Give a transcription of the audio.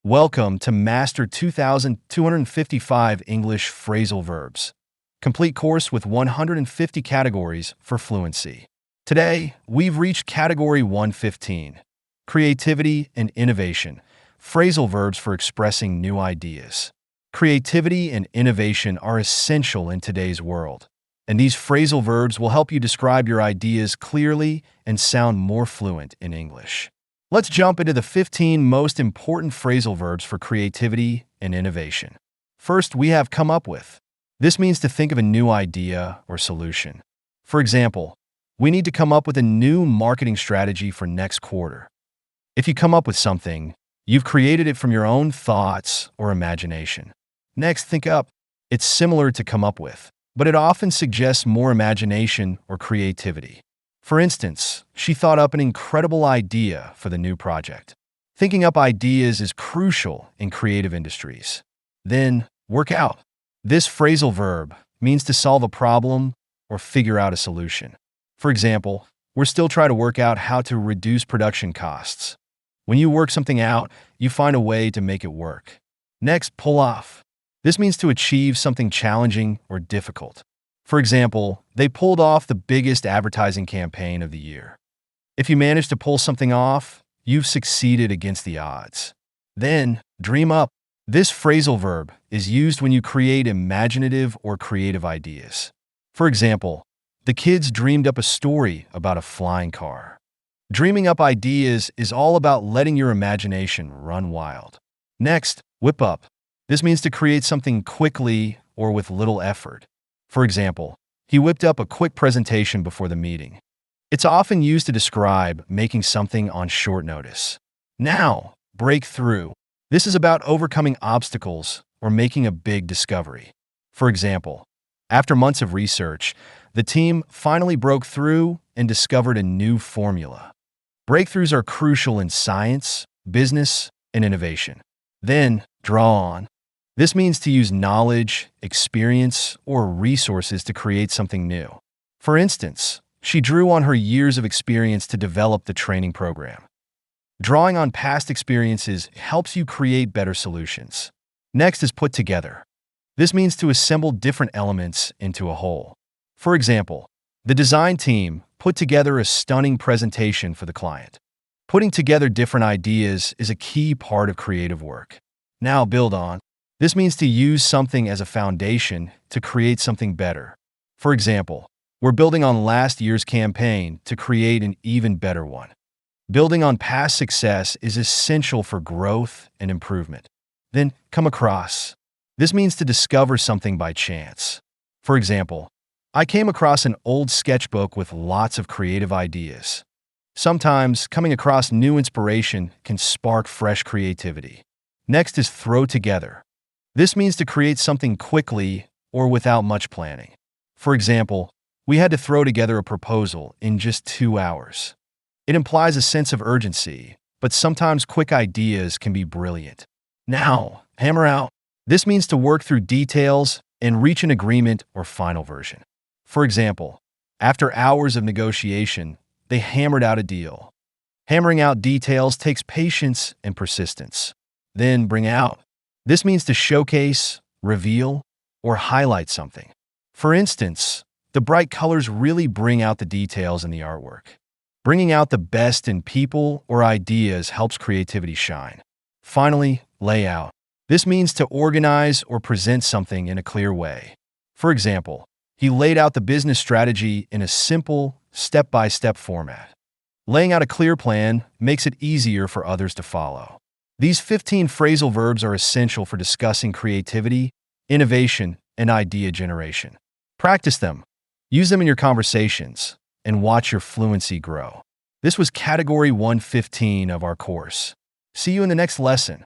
Welcome to Master 2255 English Phrasal Verbs, complete course with 150 categories for fluency. Today, we've reached Category 115, Creativity and Innovation, phrasal verbs for expressing new ideas. Creativity and innovation are essential in today's world, and these phrasal verbs will help you describe your ideas clearly and sound more fluent in English. Let's jump into the 15 most important phrasal verbs for creativity and innovation. First, we have come up with. This means to think of a new idea or solution. For example, we need to come up with a new marketing strategy for next quarter. If you come up with something, you've created it from your own thoughts or imagination. Next, think up. It's similar to come up with, but it often suggests more imagination or creativity. For instance, she thought up an incredible idea for the new project. Thinking up ideas is crucial in creative industries. Then, work out. This phrasal verb means to solve a problem or figure out a solution. For example, we're still trying to work out how to reduce production costs. When you work something out, you find a way to make it work. Next, pull off. This means to achieve something challenging or difficult. For example, they pulled off the biggest advertising campaign of the year. If you manage to pull something off, you've succeeded against the odds. Then, dream up. This phrasal verb is used when you create imaginative or creative ideas. For example, the kids dreamed up a story about a flying car. Dreaming up ideas is all about letting your imagination run wild. Next, whip up. This means to create something quickly or with little effort. For example, he whipped up a quick presentation before the meeting. It's often used to describe making something on short notice. Now, break through. This is about overcoming obstacles or making a big discovery. For example, after months of research, the team finally broke through and discovered a new formula. Breakthroughs are crucial in science, business, and innovation. Then, draw on. This means to use knowledge, experience, or resources to create something new. For instance, she drew on her years of experience to develop the training program. Drawing on past experiences helps you create better solutions. Next is put together. This means to assemble different elements into a whole. For example, the design team put together a stunning presentation for the client. Putting together different ideas is a key part of creative work. Now build on. This means to use something as a foundation to create something better. For example, we're building on last year's campaign to create an even better one. Building on past success is essential for growth and improvement. Then, come across. This means to discover something by chance. For example, I came across an old sketchbook with lots of creative ideas. Sometimes, coming across new inspiration can spark fresh creativity. Next is throw together. This means to create something quickly or without much planning. For example, we had to throw together a proposal in just 2 hours. It implies a sense of urgency, but sometimes quick ideas can be brilliant. Now, hammer out. This means to work through details and reach an agreement or final version. For example, after hours of negotiation, they hammered out a deal. Hammering out details takes patience and persistence. Then bring out. This means to showcase, reveal, or highlight something. For instance, the bright colors really bring out the details in the artwork. Bringing out the best in people or ideas helps creativity shine. Finally, lay out. This means to organize or present something in a clear way. For example, he laid out the business strategy in a simple, step-by-step format. Laying out a clear plan makes it easier for others to follow. These 15 phrasal verbs are essential for discussing creativity, innovation, and idea generation. Practice them, use them in your conversations, and watch your fluency grow. This was Category 115 of our course. See you in the next lesson.